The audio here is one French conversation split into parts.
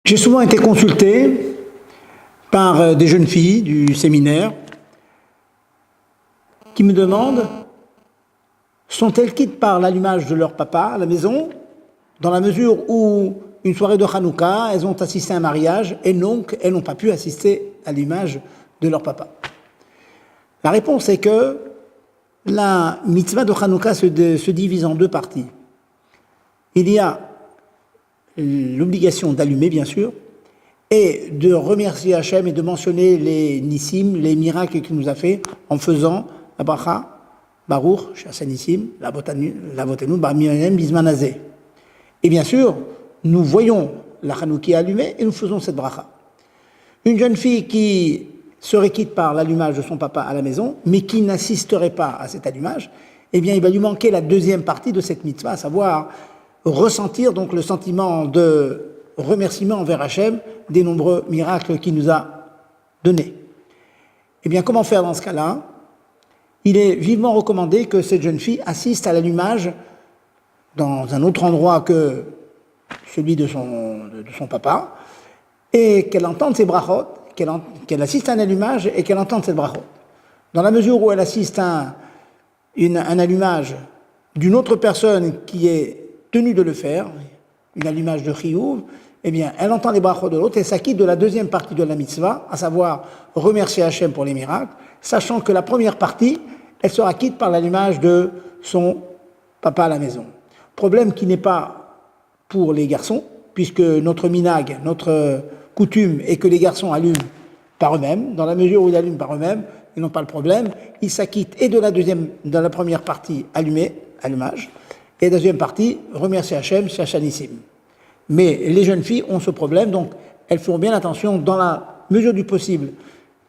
J'ai souvent été consulté par des jeunes filles du séminaire qui me demandent sont-elles quittes par l'allumage de leur papa à la maison, dans la mesure où une soirée de Hanouka, elles ont assisté à un mariage et donc elles n'ont pas pu assister à l'image de leur papa. La réponse est que la mitzvah de Hanouka se divise en deux parties. Il y a l'obligation d'allumer, bien sûr, et de remercier Hachem et de mentionner les nissim, les miracles qu'il nous a fait en faisant la bracha, Baruch, Shasa Nissim, la votenu, Bar Miriam, Bismanazé. Et bien sûr, nous voyons la Hanouki allumée et nous faisons cette bracha. Une jeune fille qui serait quitte par l'allumage de son papa à la maison, mais qui n'assisterait pas à cet allumage, eh bien, il va lui manquer la deuxième partie de cette mitzvah, à savoir ressentir donc le sentiment de remerciement envers Hachem des nombreux miracles qu'il nous a donnés. Eh bien, comment faire dans ce cas-là? Il est vivement recommandé que cette jeune fille assiste à l'allumage dans un autre endroit que celui de son papa, et qu'elle entende ses brachot, qu'elle assiste à un allumage et qu'elle entende cette brachot. Dans la mesure où elle assiste à un allumage d'une autre personne qui est tenue de le faire, une allumage de chiyuv, eh bien, elle entend les brachot de l'autre et s'acquitte de la deuxième partie de la mitzvah, à savoir remercier Hachem pour les miracles, sachant que la première partie, elle sera quitte par l'allumage de son papa à la maison. Problème qui n'est pas pour les garçons, puisque notre minag, notre coutume est que les garçons allument par eux-mêmes. Dans la mesure où ils allument par eux-mêmes, ils n'ont pas le problème. Ils s'acquittent et de la première partie allumage, et de la deuxième partie, remercier Hachem, Shachanissim. Mais les jeunes filles ont ce problème, donc elles feront bien attention, dans la mesure du possible,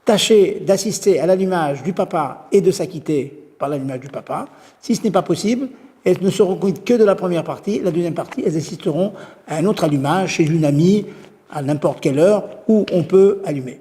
tâcher d'assister à l'allumage du papa et de s'acquitter par l'allumage du papa. Si ce n'est pas possible, elles ne seront quittes que de la première partie. La deuxième partie, elles assisteront à un autre allumage chez une amie, à n'importe quelle heure, où on peut allumer.